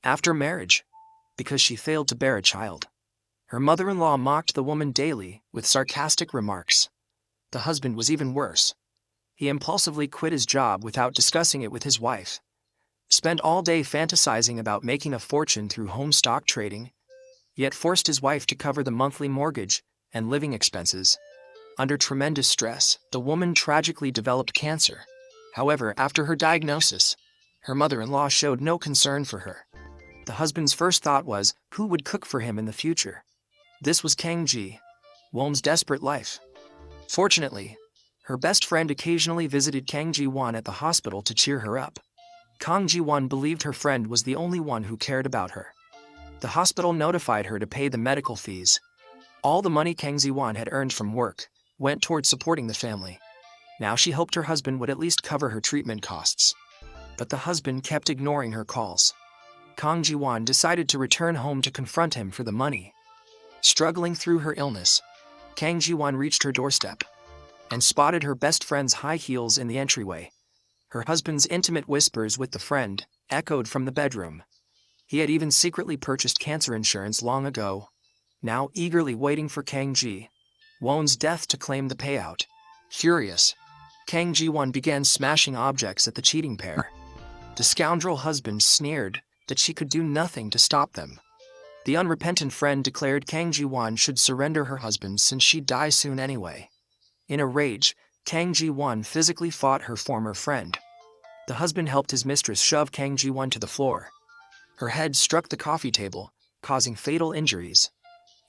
after marriage, because she failed to bear a child. Her mother-in-law mocked the woman daily with sarcastic remarks. The husband was even worse. He impulsively quit his job without discussing it with his wife. Spent all day fantasizing about making a fortune through home stock trading, yet forced his wife to cover the monthly mortgage and living expenses. Under tremendous stress, the woman tragically developed cancer. However, after her diagnosis, her mother-in-law showed no concern for her. The husband's first thought was, who would cook for him in the future? This was Kang Ji-won's desperate life. Fortunately, her best friend occasionally visited Kang Ji-won at the hospital to cheer her up. Kang Ji-won believed her friend was the only one who cared about her. The hospital notified her to pay the medical fees. All the money Kang Ji-won had earned from work went toward supporting the family. Now she hoped her husband would at least cover her treatment costs. But the husband kept ignoring her calls. Kang Ji-won decided to return home to confront him for the money. Struggling through her illness, Kang Ji-won reached her doorstep and spotted her best friend's high heels in the entryway. Her husband's intimate whispers with the friend echoed from the bedroom. He had even secretly purchased cancer insurance long ago, now eagerly waiting for Kang Ji-won's death to claim the payout. Furious, Kang Ji-won began smashing objects at the cheating pair. The scoundrel husband sneered that she could do nothing to stop them. The unrepentant friend declared Kang Ji-won should surrender her husband since she'd die soon anyway. In a rage, Kang Ji-won physically fought her former friend. The husband helped his mistress shove Kang Ji-won to the floor. Her head struck the coffee table, causing fatal injuries.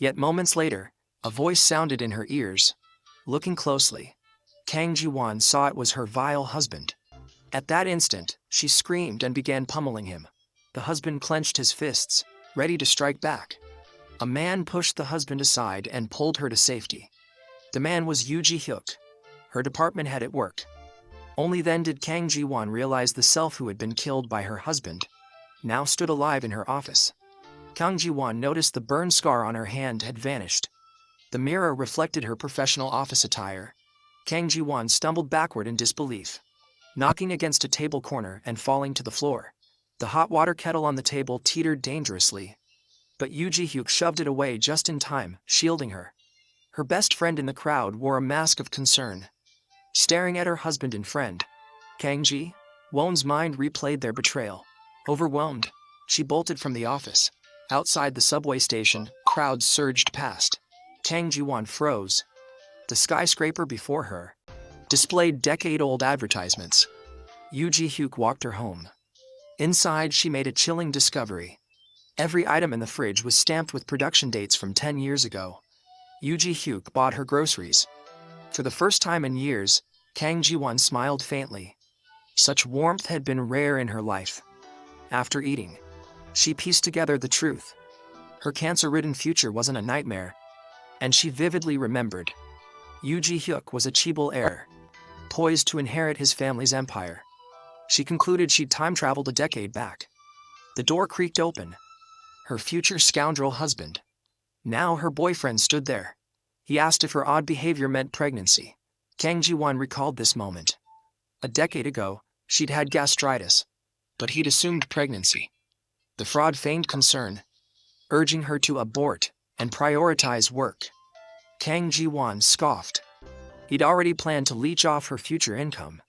Yet moments later, a voice sounded in her ears. Looking closely, Kang Ji-won saw it was her vile husband. At that instant, she screamed and began pummeling him. The husband clenched his fists, ready to strike back. A man pushed the husband aside and pulled her to safety. The man was Yoo Ji-hyuk, her department head at work. Only then did Kang Ji-won realize the self who had been killed by her husband now stood alive in her office. Kang Ji-won noticed the burn scar on her hand had vanished. The mirror reflected her professional office attire. Kang Ji-won stumbled backward in disbelief, knocking against a table corner and falling to the floor. The hot water kettle on the table teetered dangerously, but Yoo Ji-hyuk shoved it away just in time, shielding her. Her best friend in the crowd wore a mask of concern. Staring at her husband and friend, Kang Ji-won's mind replayed their betrayal. Overwhelmed, she bolted from the office. Outside the subway station, crowds surged past. Kang Ji-won froze. The skyscraper before her displayed decade-old advertisements. Yoo Ji-hyuk walked her home. Inside, she made a chilling discovery. Every item in the fridge was stamped with production dates from 10 years ago. Yoo Ji-hyuk bought her groceries. For the first time in years, Kang Ji-won smiled faintly. Such warmth had been rare in her life. After eating, she pieced together the truth. Her cancer-ridden future wasn't a nightmare, and she vividly remembered. Yoo Ji-hyuk was a chaebol heir, poised to inherit his family's empire. She concluded she'd time-traveled a decade back. The door creaked open. Her future scoundrel husband. Now her boyfriend stood there. He asked if her odd behavior meant pregnancy. Kang Ji-won recalled this moment. A decade ago, she'd had gastritis, but he'd assumed pregnancy. The fraud feigned concern, urging her to abort and prioritize work. Kang Ji-won scoffed. He'd already planned to leech off her future income.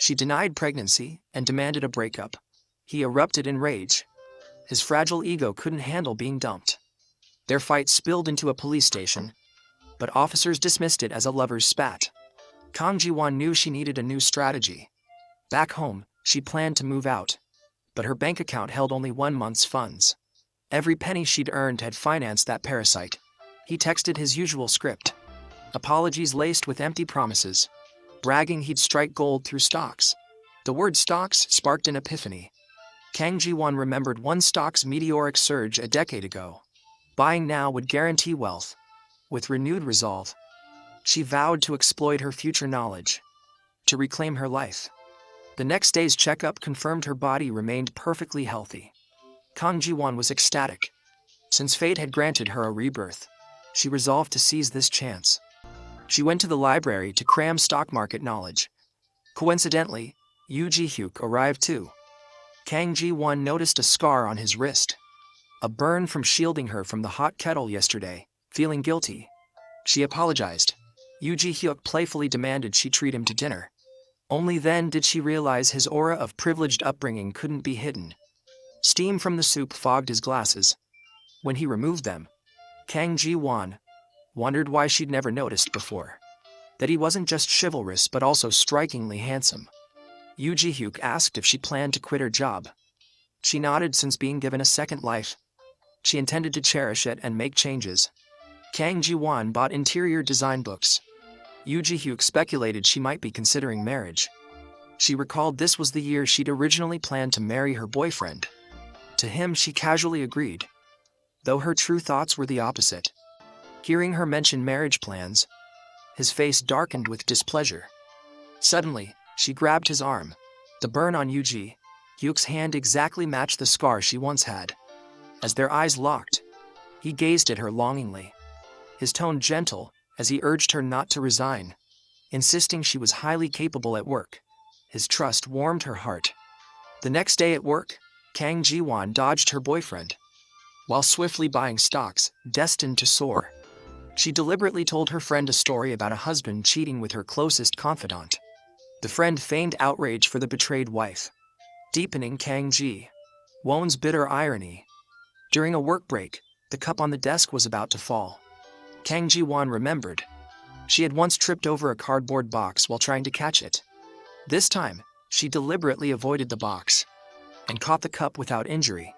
She denied pregnancy and demanded a breakup. He erupted in rage. His fragile ego couldn't handle being dumped. Their fight spilled into a police station, but officers dismissed it as a lover's spat. Kang Ji-won knew she needed a new strategy. Back home, she planned to move out, but her bank account held only 1 month's funds. Every penny she'd earned had financed that parasite. He texted his usual script. Apologies laced with empty promises, bragging he'd strike gold through stocks. The word stocks sparked an epiphany. Kang Ji-won remembered one stock's meteoric surge a decade ago. Buying now would guarantee wealth. With renewed resolve, she vowed to exploit her future knowledge to reclaim her life. The next day's checkup confirmed her body remained perfectly healthy. Kang Ji-won was ecstatic. Since fate had granted her a rebirth, she resolved to seize this chance. She went to the library to cram stock market knowledge. Coincidentally, Yoo Ji-hyuk arrived too. Kang Ji-won noticed a scar on his wrist. A burn from shielding her from the hot kettle yesterday. Feeling guilty, she apologized. Yoo Ji-hyuk playfully demanded she treat him to dinner. Only then did she realize his aura of privileged upbringing couldn't be hidden. Steam from the soup fogged his glasses. When he removed them, Kang Ji-won wondered why she'd never noticed before. That he wasn't just chivalrous but also strikingly handsome. Yoo Ji-hyuk asked if she planned to quit her job. She nodded. Since being given a second life, she intended to cherish it and make changes. Kang Ji-won bought interior design books. Yoo Ji-hyuk speculated she might be considering marriage. She recalled this was the year she'd originally planned to marry her boyfriend. To him she casually agreed, though her true thoughts were the opposite. Hearing her mention marriage plans, his face darkened with displeasure. Suddenly, she grabbed his arm. The burn on Yoo Ji-hyuk's hand exactly matched the scar she once had. As their eyes locked, he gazed at her longingly, his tone gentle as he urged her not to resign, insisting she was highly capable at work. His trust warmed her heart. The next day at work, Kang Ji-won dodged her boyfriend, while swiftly buying stocks destined to soar. She deliberately told her friend a story about a husband cheating with her closest confidant. The friend feigned outrage for the betrayed wife, deepening Kang Ji-won's bitter irony. During a work break, the cup on the desk was about to fall. Kang Ji-won remembered. She had once tripped over a cardboard box while trying to catch it. This time, she deliberately avoided the box and caught the cup without injury.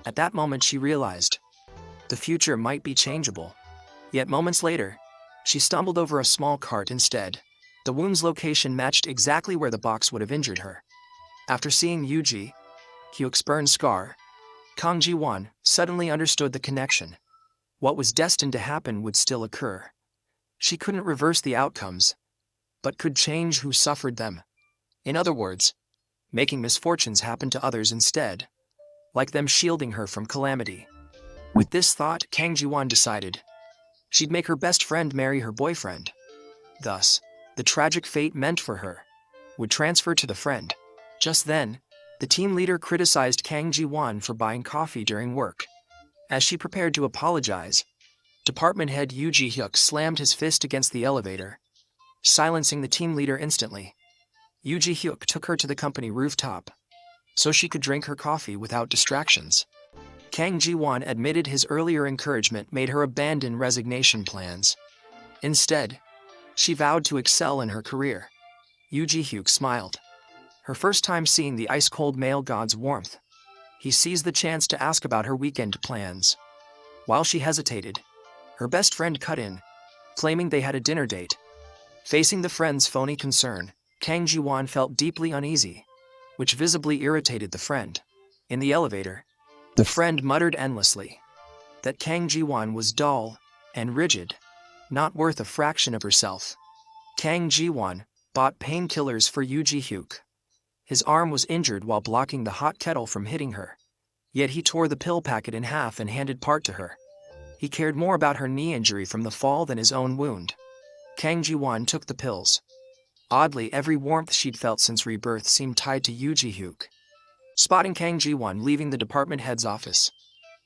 At that moment she realized the future might be changeable. Yet moments later, she stumbled over a small cart instead. The wound's location matched exactly where the box would have injured her. After seeing Yoo Ji-hyuk's burn scar, Kang Ji-won suddenly understood the connection. What was destined to happen would still occur. She couldn't reverse the outcomes, but could change who suffered them. In other words, making misfortunes happen to others instead, like them shielding her from calamity. With this thought, Kang Ji-won decided she'd make her best friend marry her boyfriend. Thus, the tragic fate meant for her would transfer to the friend. Just then, the team leader criticized Kang Ji-won for buying coffee during work. As she prepared to apologize, department head Yoo Ji-hyuk slammed his fist against the elevator, silencing the team leader instantly. Yoo Ji-hyuk took her to the company rooftop so she could drink her coffee without distractions. Kang Ji-won admitted his earlier encouragement made her abandon resignation plans. Instead, she vowed to excel in her career. Yoo Ji-hyuk smiled. Her first time seeing the ice-cold male god's warmth, he seized the chance to ask about her weekend plans. While she hesitated, her best friend cut in, claiming they had a dinner date. Facing the friend's phony concern, Kang Ji-won felt deeply uneasy, which visibly irritated the friend. In the elevator, the friend muttered endlessly that Kang Ji-won was dull and rigid, not worth a fraction of herself. Kang Ji-won bought painkillers for Yoo Ji-hyuk. His arm was injured while blocking the hot kettle from hitting her. Yet he tore the pill packet in half and handed part to her. He cared more about her knee injury from the fall than his own wound. Kang Ji-won took the pills. Oddly, every warmth she'd felt since rebirth seemed tied to Yoo Ji-hyuk. Spotting Kang Ji-won leaving the department head's office,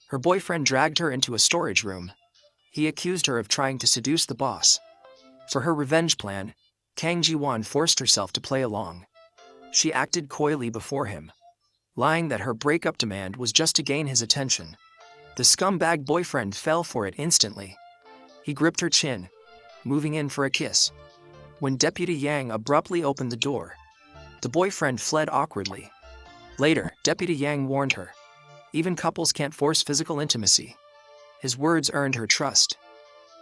her boyfriend dragged her into a storage room. He accused her of trying to seduce the boss. For her revenge plan, Kang Ji-won forced herself to play along. She acted coyly before him, lying that her breakup demand was just to gain his attention. The scumbag boyfriend fell for it instantly. He gripped her chin, moving in for a kiss. When Deputy Yang abruptly opened the door, the boyfriend fled awkwardly. Later, Deputy Yang warned her, even couples can't force physical intimacy. His words earned her trust.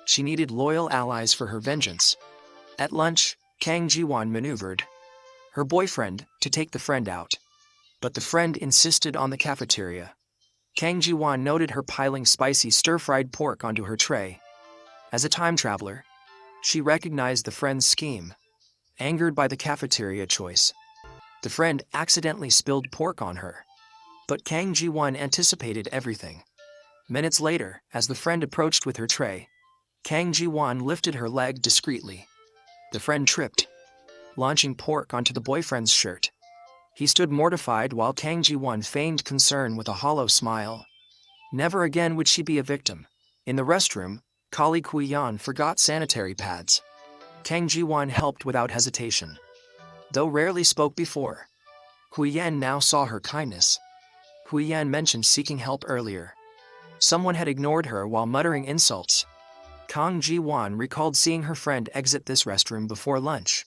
She needed loyal allies for her vengeance. At lunch, Kang Ji-won maneuvered her boyfriend to take the friend out, but the friend insisted on the cafeteria. Kang Ji-won noted her piling spicy stir-fried pork onto her tray. As a time traveler, she recognized the friend's scheme. Angered by the cafeteria choice, the friend accidentally spilled pork on her. But Kang Ji-won anticipated everything. Minutes later, as the friend approached with her tray, Kang Ji-won lifted her leg discreetly. The friend tripped, launching pork onto the boyfriend's shirt. He stood mortified while Kang Ji-won feigned concern with a hollow smile. Never again would she be a victim. In the restroom, colleague Hui Yan forgot sanitary pads. Kang Ji-won helped without hesitation. Though rarely spoke before, Hui Yan now saw her kindness. Hui Yan mentioned seeking help earlier. Someone had ignored her while muttering insults. Kang Ji-won recalled seeing her friend exit this restroom before lunch.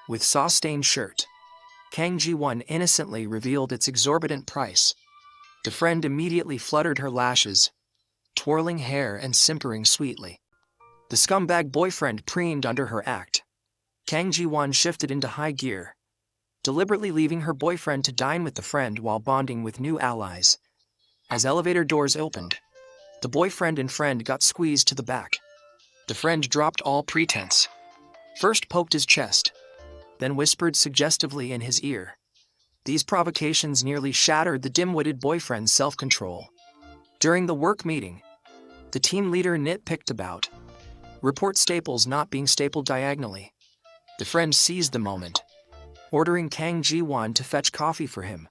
With sauce-stained shirt, Kang Ji-won innocently revealed its exorbitant price. The friend immediately fluttered her lashes, twirling hair and simpering sweetly. The scumbag boyfriend preened under her act. Kang Ji-won shifted into high gear, deliberately leaving her boyfriend to dine with the friend while bonding with new allies. As elevator doors opened, the boyfriend and friend got squeezed to the back. The friend dropped all pretense. First poked his chest, then whispered suggestively in his ear. These provocations nearly shattered the dim-witted boyfriend's self-control. During the work meeting, the team leader nitpicked about report staples not being stapled diagonally. The friend seized the moment, ordering Kang Ji-won to fetch coffee for him.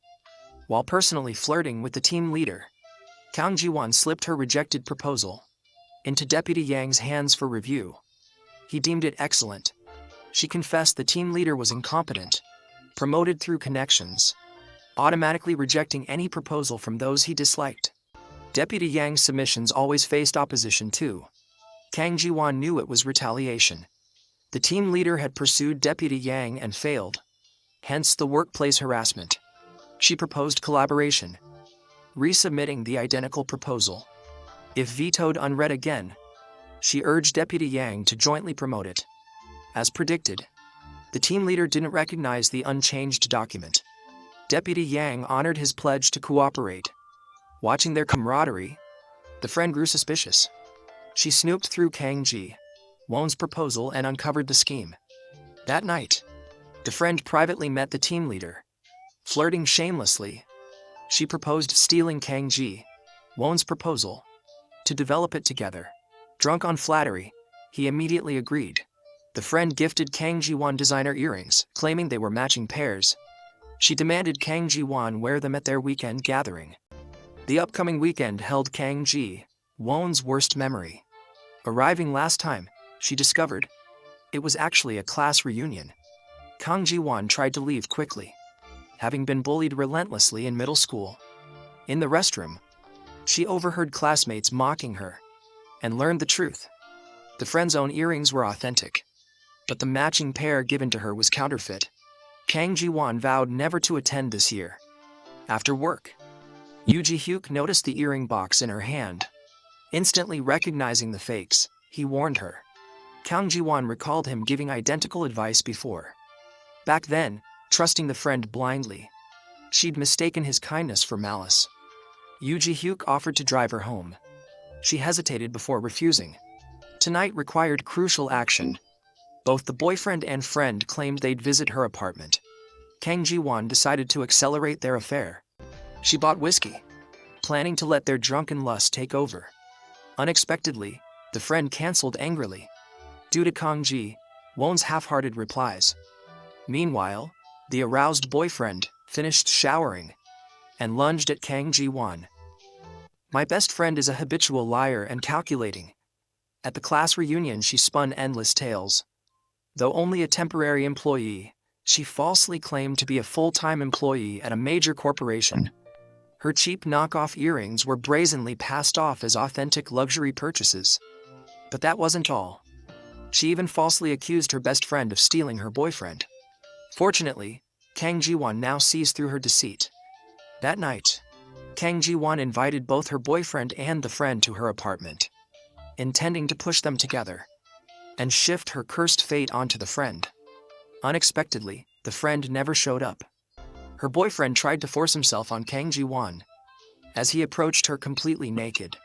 While personally flirting with the team leader, Kang Ji-won slipped her rejected proposal into Deputy Yang's hands for review. He deemed it excellent. She confessed the team leader was incompetent, promoted through connections, automatically rejecting any proposal from those he disliked. Deputy Yang's submissions always faced opposition too. Kang Ji-won knew it was retaliation. The team leader had pursued Deputy Yang and failed, hence the workplace harassment. She proposed collaboration, resubmitting the identical proposal. If vetoed unread again, she urged Deputy Yang to jointly promote it. As predicted, the team leader didn't recognize the unchanged document. Deputy Yang honored his pledge to cooperate. Watching their camaraderie, the friend grew suspicious. She snooped through Kang Ji-won's proposal and uncovered the scheme. That night, the friend privately met the team leader. Flirting shamelessly, she proposed stealing Kang Ji-won's proposal to develop it together. Drunk on flattery, he immediately agreed. The friend gifted Kang Ji-won designer earrings, claiming they were matching pairs. She demanded Kang Ji-won wear them at their weekend gathering. The upcoming weekend held Kang Ji-won's worst memory. Arriving last time, she discovered it was actually a class reunion. Kang Ji-won tried to leave quickly, having been bullied relentlessly in middle school. In the restroom, she overheard classmates mocking her and learned the truth. The friend's own earrings were authentic, but the matching pair given to her was counterfeit. Kang Ji-won vowed never to attend this year. After work, Yoo Ji-hyuk noticed the earring box in her hand. Instantly recognizing the fakes, he warned her. Kang Ji-won recalled him giving identical advice before. Back then, trusting the friend blindly, she'd mistaken his kindness for malice. Yoo Ji-hyuk offered to drive her home. She hesitated before refusing. Tonight required crucial action. Both the boyfriend and friend claimed they'd visit her apartment. Kang Ji-won decided to accelerate their affair. She bought whiskey, planning to let their drunken lust take over. Unexpectedly, the friend canceled angrily, due to Kang Ji-won's half-hearted replies. Meanwhile, the aroused boyfriend finished showering and lunged at Kang Ji-won. My best friend is a habitual liar and calculating. At the class reunion she spun endless tales. Though only a temporary employee, she falsely claimed to be a full-time employee at a major corporation. Her cheap knockoff earrings were brazenly passed off as authentic luxury purchases. But that wasn't all. She even falsely accused her best friend of stealing her boyfriend. Fortunately, Kang Ji-won now sees through her deceit. That night, Kang Ji-won invited both her boyfriend and the friend to her apartment, intending to push them together and shift her cursed fate onto the friend. Unexpectedly, the friend never showed up. Her boyfriend tried to force himself on Kang Ji-won. As he approached her completely naked,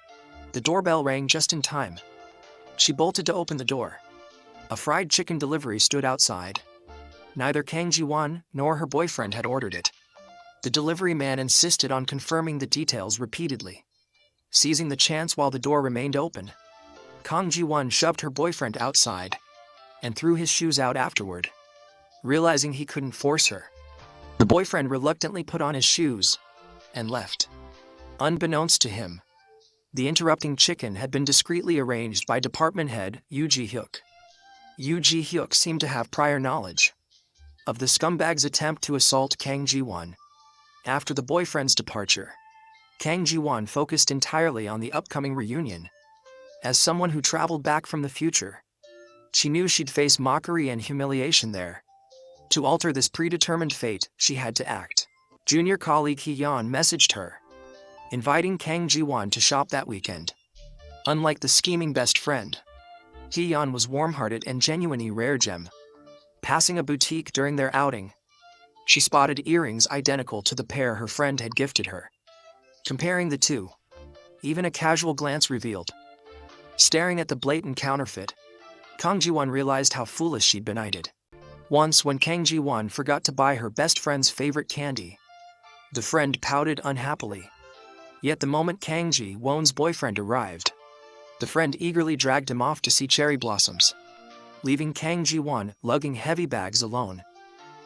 the doorbell rang just in time. She bolted to open the door. A fried chicken delivery stood outside. Neither Kang Ji-won nor her boyfriend had ordered it. The delivery man insisted on confirming the details repeatedly. Seizing the chance while the door remained open, Kang Ji-won shoved her boyfriend outside and threw his shoes out afterward. Realizing he couldn't force her, The boyfriend reluctantly put on his shoes and left. Unbeknownst to him, the interrupting chicken had been discreetly arranged by department head Yoo Ji-hyuk. Yoo Ji-hyuk seemed to have prior knowledge of the scumbag's attempt to assault Kang Ji-won. After the boyfriend's departure, Kang Ji-won focused entirely on the upcoming reunion. As someone who traveled back from the future, she knew she'd face mockery and humiliation there. To alter this predetermined fate, she had to act. Junior colleague Hee-yeon messaged her, inviting Kang Ji-won to shop that weekend. Unlike the scheming best friend, Hee-yeon was warm-hearted and genuinely rare gem. Passing a boutique during their outing, she spotted earrings identical to the pair her friend had gifted her. Comparing the two, even a casual glance revealed. Staring at the blatant counterfeit, Kang Ji-won realized how foolish she'd been eyed. Once when Kang Ji-won forgot to buy her best friend's favorite candy, the friend pouted unhappily. Yet the moment Kang Ji-won's boyfriend arrived, the friend eagerly dragged him off to see cherry blossoms, leaving Kang Ji-won lugging heavy bags alone.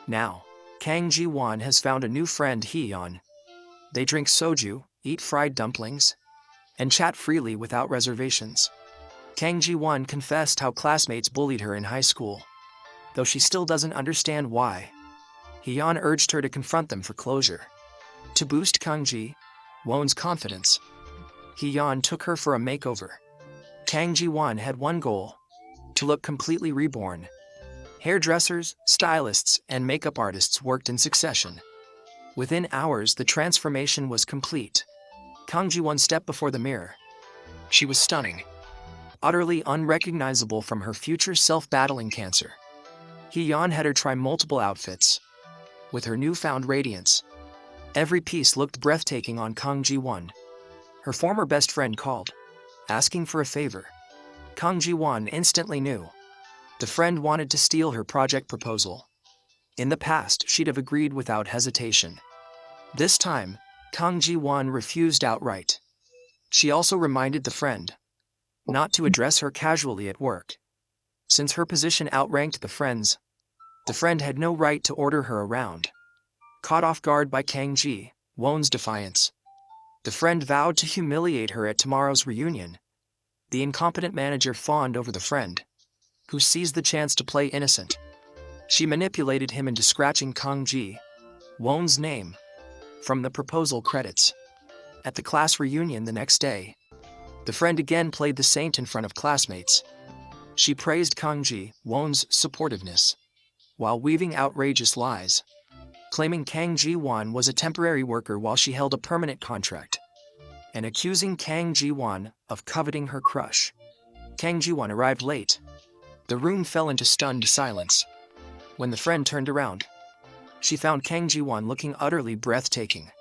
Now, Kang Ji-won has found a new friend, Hee-yeon. They drink soju, eat fried dumplings, and chat freely without reservations. Kang Ji-won confessed how classmates bullied her in high school, though she still doesn't understand why. Hee-yeon urged her to confront them for closure. To boost Kang Ji-won's confidence, Hee-yeon took her for a makeover. Kang Ji-won had one goal: to look completely reborn. Hairdressers, stylists, and makeup artists worked in succession. Within hours, the transformation was complete. Kang Ji-won stepped before the mirror. She was stunning, utterly unrecognizable from her future self battling cancer. Hee-yeon had her try multiple outfits. With her newfound radiance, every piece looked breathtaking on Kang Ji-won. Her former best friend called, asking for a favor. Kang Ji-won instantly knew. The friend wanted to steal her project proposal. In the past, she'd have agreed without hesitation. This time, Kang Ji-won refused outright. She also reminded the friend not to address her casually at work. Since her position outranked the friend's, the friend had no right to order her around. Caught off guard by Kang Ji-won's defiance, the friend vowed to humiliate her at tomorrow's reunion. The incompetent manager fawned over the friend, who seized the chance to play innocent. She manipulated him into scratching Kang Ji-won's name from the proposal credits. At the class reunion the next day, the friend again played the saint in front of classmates. She praised Kang Ji-won's supportiveness, while weaving outrageous lies, claiming Kang Ji-won was a temporary worker while she held a permanent contract, and accusing Kang Ji-won of coveting her crush. Kang Ji-won arrived late. The room fell into stunned silence. When the friend turned around, she found Kang Ji-won looking utterly breathtaking.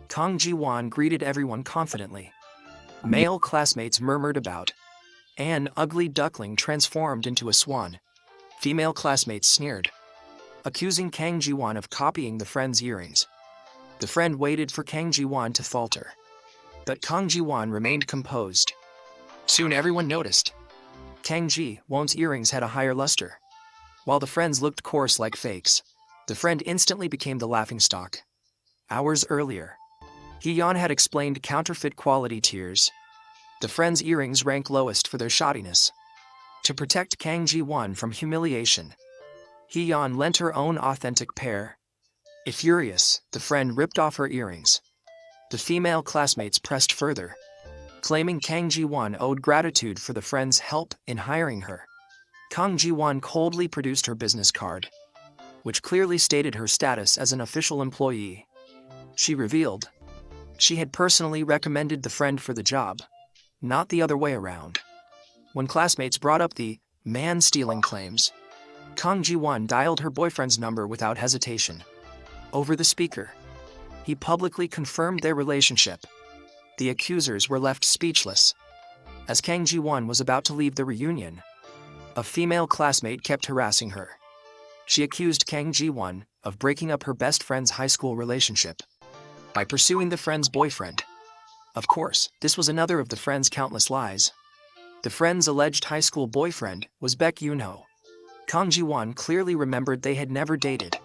Kang Ji-won greeted everyone confidently. Male classmates murmured about an ugly duckling transformed into a swan. Female classmates sneered, accusing Kang Ji-won of copying the friend's earrings. The friend waited for Kang Ji-won to falter, but Kang Ji-won remained composed. Soon everyone noticed. Kang Ji-won's earrings had a higher luster. While the friends looked coarse like fakes, the friend instantly became the laughingstock. Hours earlier, Hee-yeon had explained counterfeit quality tiers. The friend's earrings rank lowest for their shoddiness. To protect Kang Ji-won from humiliation, Hee-yeon lent her own authentic pair. Furious, the friend ripped off her earrings. The female classmates pressed further, claiming Kang Ji-won owed gratitude for the friend's help in hiring her. Kang Ji-won coldly produced her business card, which clearly stated her status as an official employee. She revealed she had personally recommended the friend for the job, not the other way around. When classmates brought up the man-stealing claims, Kang Ji-won dialed her boyfriend's number without hesitation. Over the speaker, he publicly confirmed their relationship. The accusers were left speechless. As Kang Ji-won was about to leave the reunion, a female classmate kept harassing her. She accused Kang Ji-won of breaking up her best friend's high school relationship by pursuing the friend's boyfriend. Of course, this was another of the friend's countless lies. The friend's alleged high school boyfriend was Baek Yoon-ho. Kang Ji-won clearly remembered they had never dated.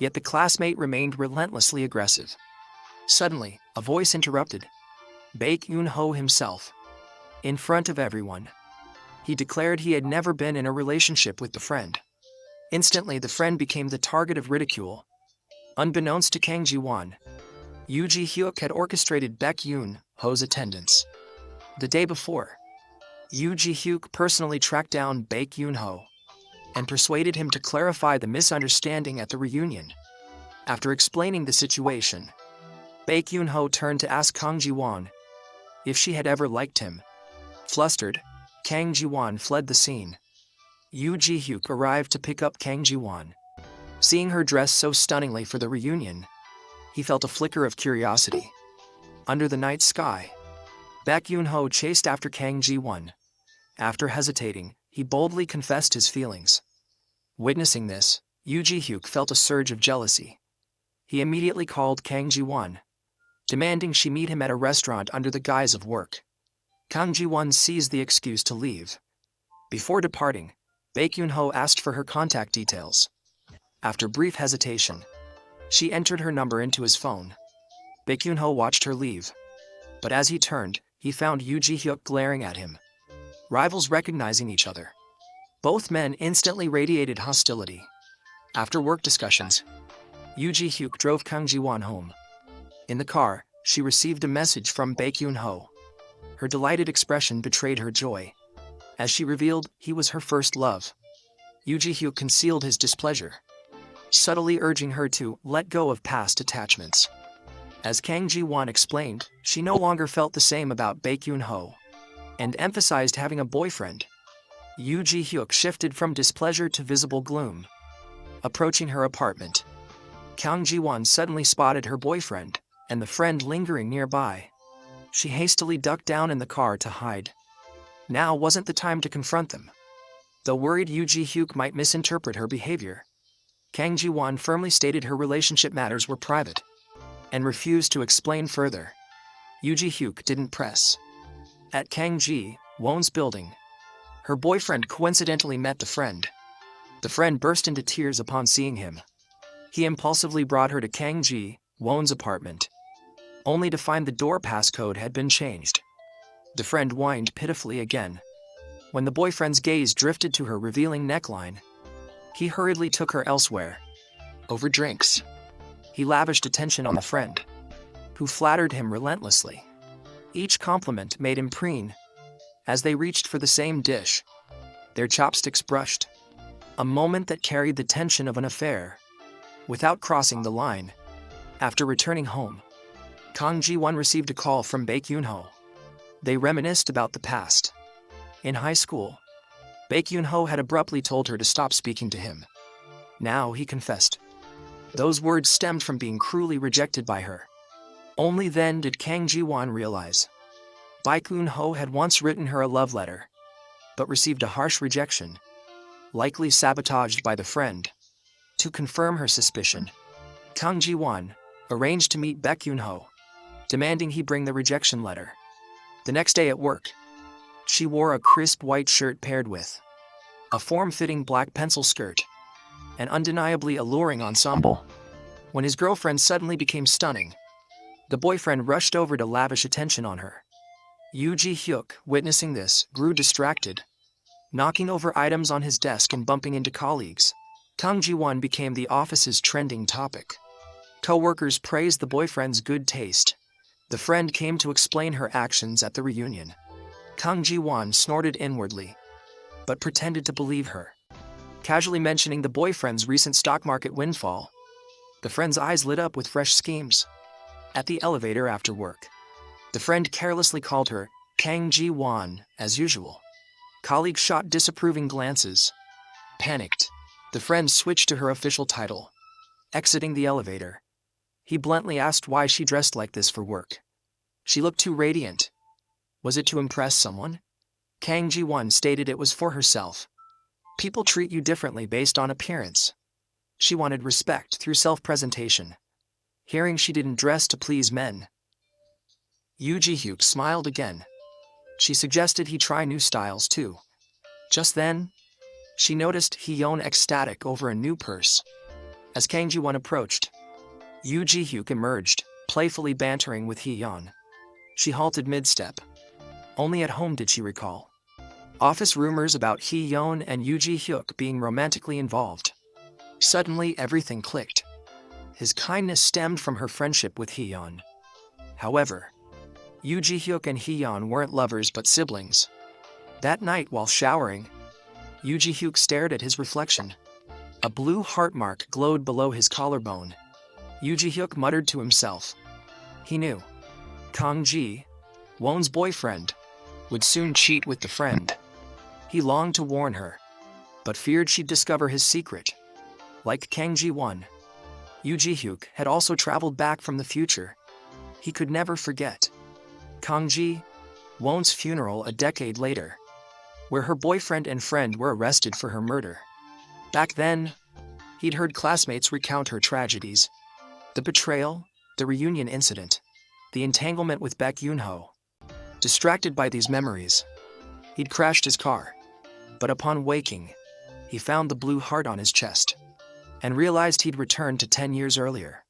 Yet the classmate remained relentlessly aggressive. Suddenly, a voice interrupted. Baek Yoon-ho himself. In front of everyone. He declared he had never been in a relationship with the friend. Instantly, the friend became the target of ridicule. Unbeknownst to Kang Ji-won, Yoo Ji-hyuk had orchestrated Baek Yoon-ho's attendance. The day before, Yoo Ji-hyuk personally tracked down Baek Yoon-ho and persuaded him to clarify the misunderstanding at the reunion. After explaining the situation, Baek Yoon-ho turned to ask Kang Ji-won if she had ever liked him. Flustered, Kang Ji-won fled the scene. Yoo Ji-hyuk arrived to pick up Kang Ji-won. Seeing her dressed so stunningly for the reunion, he felt a flicker of curiosity. Under the night sky, Baek Yoon-ho chased after Kang Ji-won. After hesitating, he boldly confessed his feelings. Witnessing this, Yoo Ji-hyuk felt a surge of jealousy. He immediately called Kang Ji-won, demanding she meet him at a restaurant under the guise of work. Kang Ji-won seized the excuse to leave. Before departing, Baek Yoon-ho asked for her contact details. After brief hesitation, she entered her number into his phone. Baek Yoon-ho watched her leave. But as he turned, he found Yoo Ji-hyuk glaring at him. Rivals recognizing each other, both men instantly radiated hostility. After work discussions, Yoo Ji-hyuk drove Kang Ji-won home. In the car, she received a message from Baek Yoon-ho. Her delighted expression betrayed her joy. As she revealed he was her first love, Yoo Ji-hyuk concealed his displeasure, subtly urging her to let go of past attachments. As Kang Ji-won explained, she no longer felt the same about Baek Yoon-ho and emphasized having a boyfriend. Yoo Ji-hyuk shifted from displeasure to visible gloom. Approaching her apartment, Kang Ji-won suddenly spotted her boyfriend and the friend lingering nearby. She hastily ducked down in the car to hide. Now wasn't the time to confront them. Though worried Yoo Ji-hyuk might misinterpret her behavior, Kang Ji-won firmly stated her relationship matters were private and refused to explain further. Yoo Ji-hyuk didn't press. At Kang Ji-won's building, her boyfriend coincidentally met the friend. The friend burst into tears upon seeing him. He impulsively brought her to Kang Ji-won's apartment, only to find the door passcode had been changed. The friend whined pitifully again. When the boyfriend's gaze drifted to her revealing neckline, he hurriedly took her elsewhere. Over drinks, he lavished attention on the friend, who flattered him relentlessly. Each compliment made him preen. As they reached for the same dish, their chopsticks brushed. A moment that carried the tension of an affair, without crossing the line. After returning home, Kang Ji-won received a call from Baek Yoon-ho. They reminisced about the past. In high school, Baek Yoon-ho had abruptly told her to stop speaking to him. Now he confessed. Those words stemmed from being cruelly rejected by her. Only then did Kang Ji-won realize. Baek Yoon-ho had once written her a love letter, but received a harsh rejection, likely sabotaged by the friend. To confirm her suspicion, Kang Ji-won arranged to meet Baek Yoon-ho, demanding he bring the rejection letter. The next day at work, she wore a crisp white shirt paired with a form-fitting black pencil skirt, an undeniably alluring ensemble. When his girlfriend suddenly became stunning, the boyfriend rushed over to lavish attention on her. Yoo Ji-hyuk, witnessing this, grew distracted, knocking over items on his desk and bumping into colleagues. Kang Ji-won became the office's trending topic. Co-workers praised the boyfriend's good taste. The friend came to explain her actions at the reunion. Kang Ji-won snorted inwardly, but pretended to believe her. Casually mentioning the boyfriend's recent stock market windfall, the friend's eyes lit up with fresh schemes. At the elevator after work, the friend carelessly called her Kang Ji-won, as usual. Colleagues shot disapproving glances. Panicked, the friend switched to her official title. Exiting the elevator, he bluntly asked why she dressed like this for work. She looked too radiant. Was it to impress someone? Kang Ji-won stated it was for herself. People treat you differently based on appearance. She wanted respect through self-presentation. Hearing she didn't dress to please men, Yoo Ji-hyuk smiled again. She suggested he try new styles too. Just then, she noticed Hee-yeon ecstatic over a new purse. As Kang Ji-won approached, Yoo Ji-hyuk emerged, playfully bantering with Hee-yeon. She halted mid-step. Only at home did she recall office rumors about Hee-yeon and Yoo Ji-hyuk being romantically involved. Suddenly everything clicked. His kindness stemmed from her friendship with Hee-yeon. However, Yoo Ji-hyuk and Hee-yeon weren't lovers but siblings. That night while showering, Yoo Ji-hyuk stared at his reflection. A blue heart mark glowed below his collarbone. Yoo Ji-hyuk muttered to himself. He knew. Kang Ji-won's boyfriend would soon cheat with the friend. He longed to warn her, but feared she'd discover his secret. Like Kang Ji-won, Yoo Ji-hyuk had also traveled back from the future. He could never forget Kang Ji-won's funeral a decade later, where her boyfriend and friend were arrested for her murder. Back then, he'd heard classmates recount her tragedies. The betrayal, the reunion incident, the entanglement with Baek Yoon-ho. Distracted by these memories, he'd crashed his car. But upon waking, he found the blue heart on his chest and realized he'd returned to 10 years earlier.